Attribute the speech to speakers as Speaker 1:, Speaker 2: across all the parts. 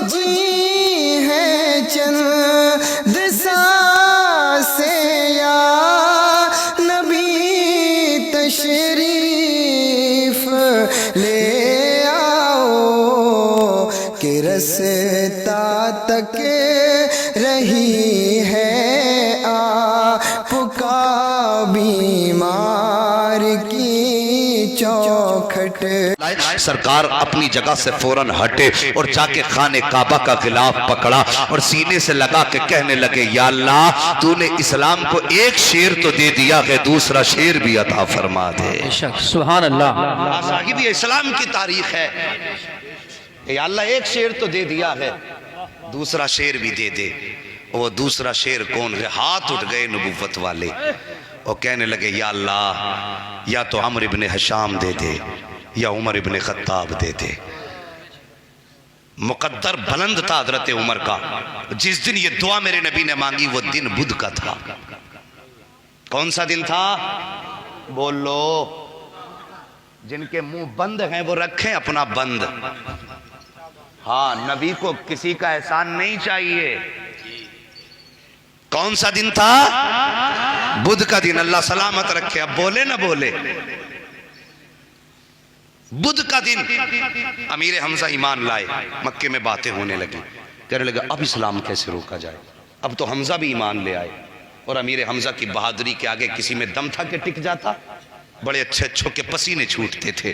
Speaker 1: جی ہے چند سانسیں یا نبی تشریف لے آؤ کہ رستا تک رہی ہے آپ کا بیمار کی چوکھٹ۔
Speaker 2: سرکار اپنی جگہ سے فوراً ہٹے اور جا کے خانہ کعبہ کا غلاف پکڑا اور سینے سے لگا کے کہنے لگے یا اللہ تو نے اسلام کو ایک شیر تو دے دیا ہے، دوسرا شیر بھی عطا فرما دے۔
Speaker 3: سبحان اللہ۔
Speaker 2: صاحب یہ اسلام کی تاریخ ہے، یا اللہ ایک شیر تو دے دیا ہے، دوسرا شیر بھی دے دے۔ وہ دوسرا شیر کون ہے؟ ہاتھ اٹھ گئے نبوت والے اور کہنے لگے یا اللہ یا تو عمرو ابن حشام دے دے یا عمر ابن خطاب دے دے۔ مقدر بلند تھا حضرت عمر کا۔ جس دن یہ دعا میرے نبی نے مانگی وہ دن بدھ کا تھا۔ کون سا دن تھا؟ بولو، جن کے منہ بند ہیں وہ رکھیں اپنا بند۔ ہاں، نبی کو کسی کا احسان نہیں چاہیے۔ کون سا دن تھا؟ بدھ کا دن۔ اللہ سلامت رکھے، اب بولے نہ بولے۔ بدھ کا دن امیر حمزہ ایمان لائے، مکے میں باتیں ہونے لگی، کہنے لگا اب اسلام کیسے روکا جائے؟ اب تو حمزہ بھی ایمان لے آئے، اور امیر حمزہ کی بہادری کے آگے کسی میں دم تھا کہ ٹک جاتا؟ بڑے اچھے اچھوں کے پسینے چھوٹتے تھے۔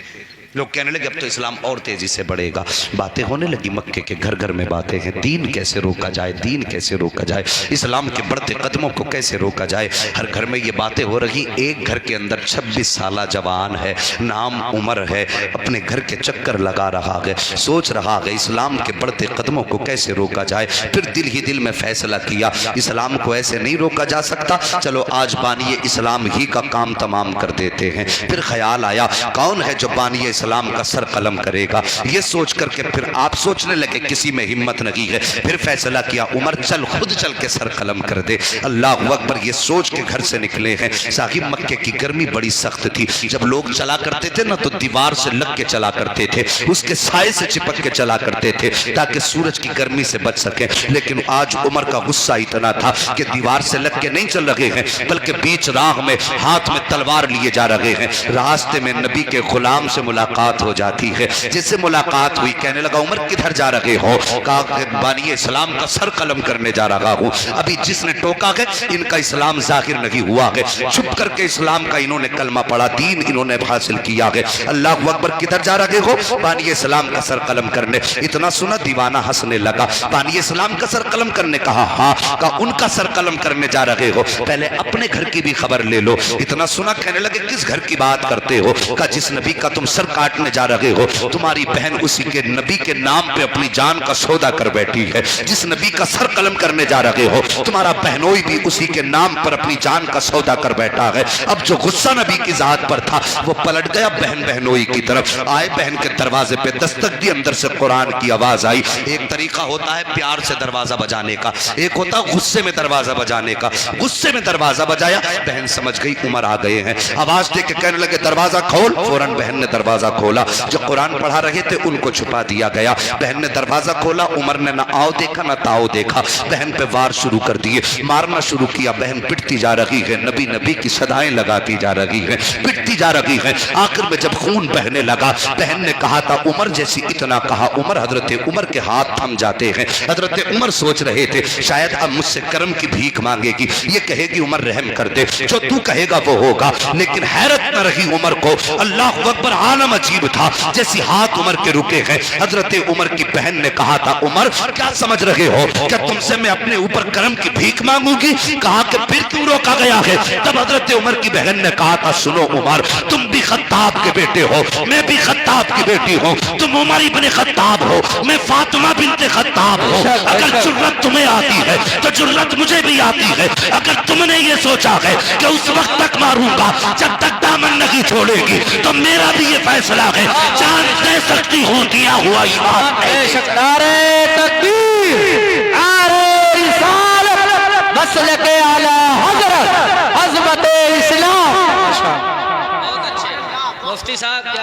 Speaker 2: لوگ کہنے لگے اب تو اسلام اور تیزی سے بڑھے گا۔ باتیں ہونے لگی مکے کے گھر گھر میں باتیں ہیں، دین کیسے روکا جائے، دین کیسے روکا جائے، اسلام کے بڑھتے قدموں کو کیسے روکا جائے۔ ہر گھر میں یہ باتیں ہو رہی۔ ایک گھر کے اندر 26 سالہ جوان ہے، نام عمر ہے، اپنے گھر کے چکر لگا رہا ہے، سوچ رہا ہے اسلام کے بڑھتے قدموں کو کیسے روکا جائے۔ پھر دل ہی دل میں فیصلہ کیا اسلام کو ایسے نہیں روکا جا سکتا، چلو آج بانی اسلام ہی کا کام تمام کر دیتے ہیں۔ پھر خیال آیا کون ہے جو بانی اسلام کا سر قلم کرے گا؟ یہ سوچ کر کے پھر آپ سوچنے لگے کسی میں ہمت نہیں ہے۔ پھر فیصلہ کیا عمر چل خود چل کے سر قلم کر دے۔ اللہ اکبر، یہ سوچ کے گھر سے نکلے ہیں۔ صاحب مکے کی گرمی بڑی سخت تھی، جب لوگ چلا کرتے تھے نا تو دیوار سے لگ کے چلا کرتے تھے، اس کے سائے سے چپک کے چلا کرتے تھے تاکہ سورج کی گرمی سے بچ سکیں۔ لیکن آج عمر کا غصہ اتنا تھا کہ دیوار سے لگ کے نہیں چل رہے ہیں، بلکہ بیچ راہ میں ہاتھ میں تلوار لیے جا رہے ہیں۔ راستے میں نبی کے غلام سے ملاقات ہو جاتی ہے، جس سے ملاقات ہوئی کہنے لگا عمر کدھر جا رہے ہو؟ کہا کہ بانی اسلام کا سر قلم کرنے جا رہا ہوں۔ ابھی جس نے ٹوکا ہے ان کا اسلام ظاہر نہیں ہوا ہے، چھپ کر کے اسلام کا انہوں نے کلمہ پڑھا، دین انہوں نے حاصل کیا ہے۔ اللہ اکبر، کدھر جا رہے ہو؟ بانی اسلام کا سر قلم کرنے۔ اتنا سنا دیوانہ ہنسنے لگا۔ بانی اسلام کا سر قلم کرنے کہا ہاں، کہا ان کا سر قلم کرنے جا رہے ہو، پہلے اپنے گھر کی بھی خبر لے لو۔ اتنا سنا کہنے لگے کس گھر کی بات کرتے ہو؟ کہا جس نبی کا تم سر کاٹنے جا رہے ہو تمہاری بہن اسی کے نبی کے نام پہ اپنی جان کا سودا کر بیٹھی ہے۔ جس نبی کا سر قلم کرنے جا رہے ہو تمہارا بہنوئی بھی اسی کے نام پر اپنی جان کا سودا کر بیٹھا ہے۔ اب جو غصہ نبی کی ذات پر تھا وہ پلٹ گیا بہن بہنوئی کی طرف۔ آئے بہن کے دروازے پہ دستک دی، اندر سے قرآن کی آواز آئی۔ ایک طریقہ ہوتا ہے پیار سے دروازہ بجانے کا، ایک ہوتا ہے غصے میں دروازہ بجانے کا۔ غصے میں دروازہ بجایا، بہن سمجھ گئی عمر آ گئے ہیں، آواز دے کے کہنے لگے دروازہ کھول۔ فوراً بہن نے دروازہ کھولا، جو قرآن پڑھا رہے تھے ان کو چھپا دیا گیا۔ بہن نے دروازہ کھولا، عمر نے نہ آؤ دیکھا نہ تاؤ دیکھا، بہن پہ وار شروع کر دیے، مارنا شروع کیا۔ بہن پٹتی جا رہی ہے، نبی نبی کی صدائیں لگاتی جا رہی ہے، پٹتی جا رہی ہے۔ آخر میں جب خون بہنے لگا، بہن نے کہا تھا عمر جیسی اتنا کہا، عمر حضرت عمر کے ہاتھ تھم جاتے ہیں۔ حضرت عمر سوچ رہے تھے شاید اب مجھ سے کرم کی بھیک مانگے گی، یہ کہے گی عمر رحم کر دے، جو تو کہے گا وہ ہوگا۔ لیکن حیرت نہ رہی عمر کو، اللہ اکبر، عالم عجیب تھا۔ جیسی ہاتھ عمر کے رکے ہیں، حضرت عمر کی بہن نے کہا تھا عمر کیا سمجھ رہے ہو، کیا تم سے میں اپنے اوپر کرم کی بھیک مانگوں گی؟ کہا کہ پھر کیوں روکا گیا ہے؟ تب حضرت عمر کی بہن نے کہا تھا سنو عمر، تم بھی خطاب کے بیٹے ہو، میں بھی خطاب کی بیٹی ہوں، تم عمر ابن خطاب ہو، میں فاطمہ بنت خطاب ہوں۔ اگر جرت تمہیں آتی ہے تو جرت مجھے بھی آتی ہے۔ اگر تم نے یہ سوچا ہے کہ اس وقت تک ماروں گا جب تک دامن نہیں چھوڑے گی، تو میرا بھی یہ فیصلہ ہے، جان دے سکتی ہوں دیا ہوا ایمان ہے۔
Speaker 3: نعرہ تکبیر، نعرہ رسالت، مسلک اعلی حضرت، عظمت اسلام۔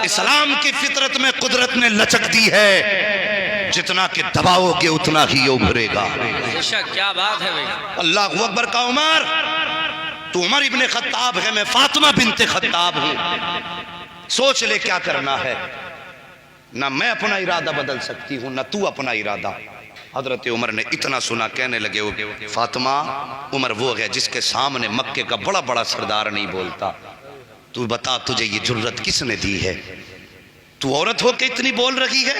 Speaker 2: اسلام کی فطرت میں قدرت نے لچک دی ہے۔ جتنا کہ دباؤ گے اتنا ہی ابھرے گا۔
Speaker 3: کیا بات ہے بھائی۔
Speaker 2: اللہ اکبر کا عمر، تو عمر ابن خطاب ہے، میں فاطمہ بنت خطاب ہوں، سوچ لے کیا کرنا ہے۔ نہ میں اپنا ارادہ بدل سکتی ہوں نہ تو اپنا ارادہ۔ حضرت عمر نے اتنا سنا، کہنے لگے فاطمہ، عمر وہ ہے جس کے سامنے مکے کا بڑا بڑا سردار نہیں بولتا، تو بتا تجھے یہ جرت کس نے دی ہے؟ تو عورت ہو کے اتنی بول رہی ہے؟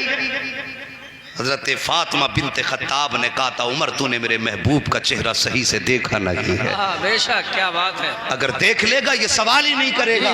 Speaker 2: حضرت فاطمہ بنت خطاب نے کہا تھا عمر تو نے میرے محبوب کا چہرہ صحیح سے دیکھا نہیں ہے،
Speaker 3: بے شک کیا بات ہے،
Speaker 2: اگر دیکھ لے گا یہ سوال ہی نہیں کرے گا۔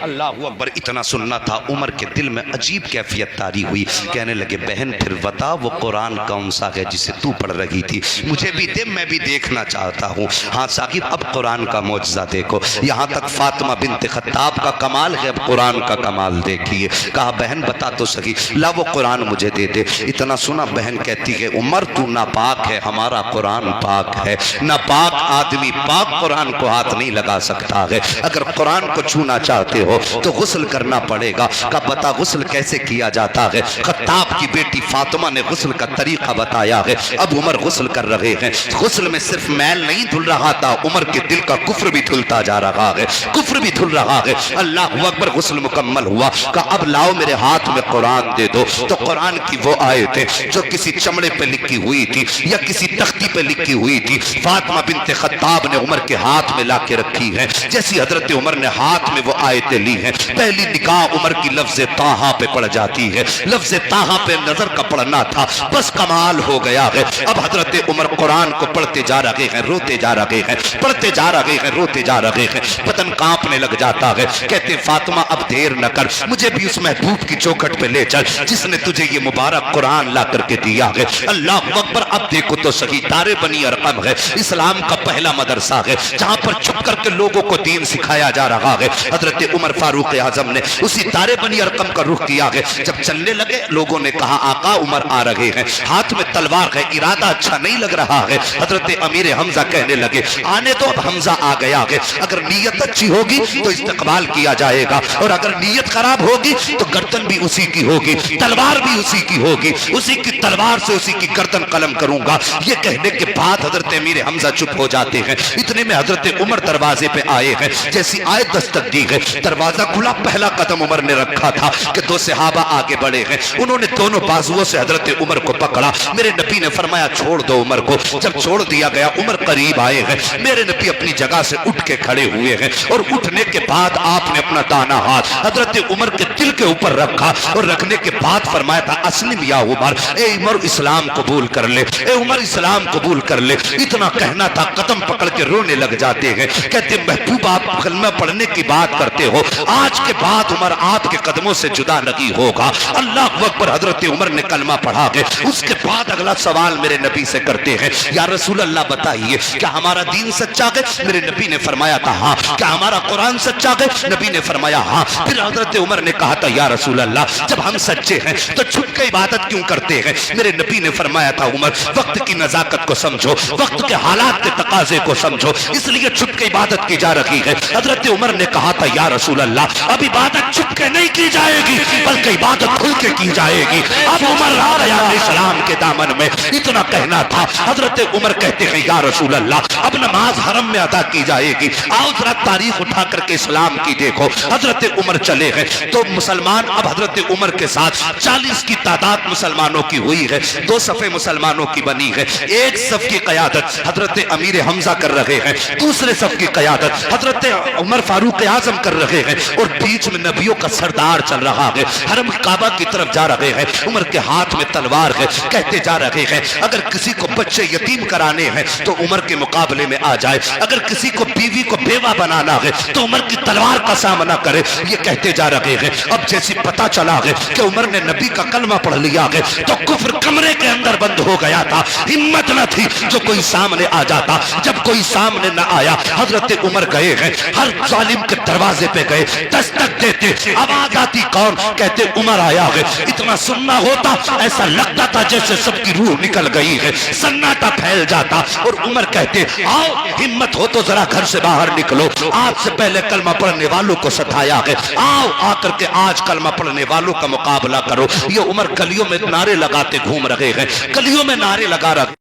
Speaker 2: اللہ اکبر، اتنا سننا تھا، عمر کے دل میں عجیب کیفیت طاری ہوئی، کہنے لگے بہن پھر بتا وہ قرآن کون سا ہے جسے تو پڑھ رہی تھی؟ مجھے بھی دے، میں بھی دیکھنا چاہتا ہوں۔ ہاں ثاقب، اب قرآن کا معجزہ دیکھو۔ یہاں تک فاطمہ بنت خطاب کا کمال ہے، اب قرآن کا کمال دیکھیے۔ کہا بہن بتا تو صحیح، لا وہ قرآن مجھے دے دے۔ اتنا سنا، بہن کہتی ہے عمر تو ناپاک ہے، ہمارا قرآن پاک ہے، ناپاک آدمی پاک قرآن کو ہاتھ نہیں لگا سکتا ہے، اگر قرآن کو چھونا چاہتے ہو تو غسل کرنا پڑے گا۔ کہا بتا غسل کیسے کیا جاتا ہے؟ خطاب کی بیٹی فاطمہ نے غسل کا طریقہ بتایا ہے۔ اب عمر غسل کر رہے ہیں، غسل میں صرف میل نہیں دھل رہا تھا، عمر کے دل کا کفر بھی دھلتا جا رہا ہے، کفر بھی دھل رہا ہے۔ اللہ اکبر، غسل مکمل ہوا، کہا اب لاؤ میرے ہاتھ میں قرآن دے دو۔ تو قرآن کی وہ آیتیں جو کسی چمڑے پہ لکھی ہوئی تھی یا کسی تختی پہ لکھی ہوئی تھی، فاطمہ بنت خطاب نے عمر کے ہاتھ میں لا کے رکھی ہیں۔ جیسی حضرت عمر نے ہاتھ میں وہ آیتیں لی ہیں، پہلی نگاہ عمر کی لفظ طٰہٰ پہ پڑ جاتی ہے، لفظ طٰہٰ پہ نظر کا پڑنا تھا، بس کمال ہو گیا ہے۔ اب حضرت عمر قرآن کو پڑھتے جا رہے ہیں، روتے جا رہے ہیں، پڑھتے جا رہے ہیں، روتے جا رہے ہیں، بدن کانپنے لگ جاتا ہے۔ کہتے فاطمہ اب دیر نہ کر، مجھے بھی اس محبوب کی چوکھٹ پہ لے چل جس نے تجھے یہ مبارک قرآن لا کر کے دیا ہے۔ اللہ اکبر، اب دیکھو تو صحیح، دار بنی ارقم ہے، اسلام کا پہلا مدرسہ ہے جہاں پر چھپ کر کے لوگوں کو دین سکھایا جا رہا ہے۔ حضرت عمر فاروق اعظم نے اسی دار بنی ارقم کا رخ کیا ہے۔ جب چلنے لگے لوگوں نے کہا آقا عمر آ رہے ہیں، ہاتھ میں تلوار ہے، ارادہ اچھا نہیں لگ رہا ہے۔ حضرت امیر حمزہ کہنے لگے آنے دو، اب حمزہ آ گیا ہے، اگر نیت اچھی ہوگی تو استقبال کیا جائے گا، اور اگر نیت خراب ہوگی تو گردن بھی اسی کی ہوگی، تلوار بھی اسی کی ہوگی، اسی کی تلوار سے اسی کی گردن قلم کروں گا۔ یہ کہنے کے بعد حضرت امیر حمزہ چپ ہو جاتے ہیں۔ اتنے میں حضرت عمر دروازے پہ آئے ہیں، جیسی آئے دستک دی ہے، دروازہ کھلا، پہلا قدم عمر نے رکھا تھا کہ دو صحابہ آگے بڑھے ہیں، انہوں نے دونوں بازوؤں سے حضرت عمر کو پکڑا۔ میرے نبی نے فرمایا چھوڑ دو عمر کو۔ جب چھوڑ دیا گیا، عمر قریب آئے ہیں، میرے نبی اپنی جگہ سے اٹھ کے کھڑے ہوئے ہیں، اور اٹھنے کے بعد آپ نے اپنا دانا ہاتھ حضرت عمر کے دل کے اوپر رکھا، اور رکھنے کے بعد فرمایا تھا اسلم یا عمر، اے عمر اسلام قبول کر لے، اے عمر اسلام قبول کر لے۔ اتنا کہنا تھا، قدم پکڑ کے رونے لگ جاتے ہیں، کہتے محبوب آپ کلمہ پڑھنے کی بات کرتے ہو، آج کے بعد عمر آپ کے قدموں سے جدا نہیں ہوگا۔ اللہ اکبر، حضرت عمر نے کلمہ پڑھا ہے۔ اس کے بعد اگلا سوال میرے نبی سے کرتے ہیں، یا رسول اللہ بتائیے کیا ہمارا دین سچا ہے؟ میرے نبی نے فرمایا تھا ہاں۔ کیا ہمارا قرآن سچا ہے؟ نبی نے فرمایا ہاں۔ پھر حضرت عمر نے کہا تھا یا رسول اللہ جب ہم سچے ہیں تو چھپ کے عبادت کیوں کرتے ہیں؟ میرے نبی نے فرمایا تھا عمر وقت کی نزاکت کو سمجھو، وقت کے حالات کے تقاضے کو سمجھو، اس لیے چھپ کے عبادت کی جا رہی ہے۔ حضرت عمر نے کہا تھا یا رسول اللہ اب عبادت چھپ کے نہیں کی جائے گی بلکہ عبادت کھل کے کی جائے گی۔ اب عمر آ گیا اسلام کے دامن میں، اتنا کہنا تھا۔ حضرت عمر کہتے ہیں یا رسول اللہ اب نماز حرم میں ادا کی جائے گی، آؤ ذرا تاریخ اٹھا کر کے اسلام کی دیکھو۔ حضرت عمر چلے ہیں تو مسلمان اب حضرت عمر کے ساتھ 40 کی تعداد مسلمانوں کی ہوئی ہے، دو صفیں مسلمانوں کی بنی ہے، ایک صف کی قیادت حضرت امیر حمزہ کر رہے ہیں، دوسرے صف کی قیادت حضرت عمر فاروق اعظم کر رہے ہیں، اور بیچ میں نبیوں کا سردار چل رہا ہے، حرم کعبہ کی طرف جا رہے ہیں، عمر کے ہاتھ میں تلوار ہے، کہتے جا رہے ہیں اگر کسی کو بچے یتیم کرانے ہیں تو عمر کے مقابلے میں آ جائے، اگر کسی کو بیوی کو بیوہ بنانا ہے تو عمر کی تلوار کا سامنا کرے۔ یہ کہتے جا رہے ہیں، اب جیسی پتہ چلا ہے کہ عمر نے نبی کا کلمہ پڑھ لیا ہے تو کفر کمرے کے اندر بند ہو گیا تھا، ہمت نہ تھی جو کوئی سامنے آ جاتا۔ جب کوئی سامنے نہ آیا حضرت عمر گئے ہیں، ہر ظالم کے دروازے پہ گئے، دستک دیتے، آواز آتی کون؟ کہتے عمر آیا ہے۔ اتنا سننا ہوتا ایسا لگتا تھا جیسے سب کی روح نکل گئی ہے، سناٹا پھیل جاتا، اور عمر کہتے آؤ ہمت ہو تو ذرا گھر سے باہر نکلو، آج سے پہلے کلمہ پڑھنے والوں کو ستایا ہے، آؤ آ کر کے آج کلمہ پڑھنے والوں کا مقابلہ کرو۔ یہ عمر گلیوں میں نہ
Speaker 4: نعرے لگاتے گھوم رہے ہیں، گلیوں میں نعرے لگا رہے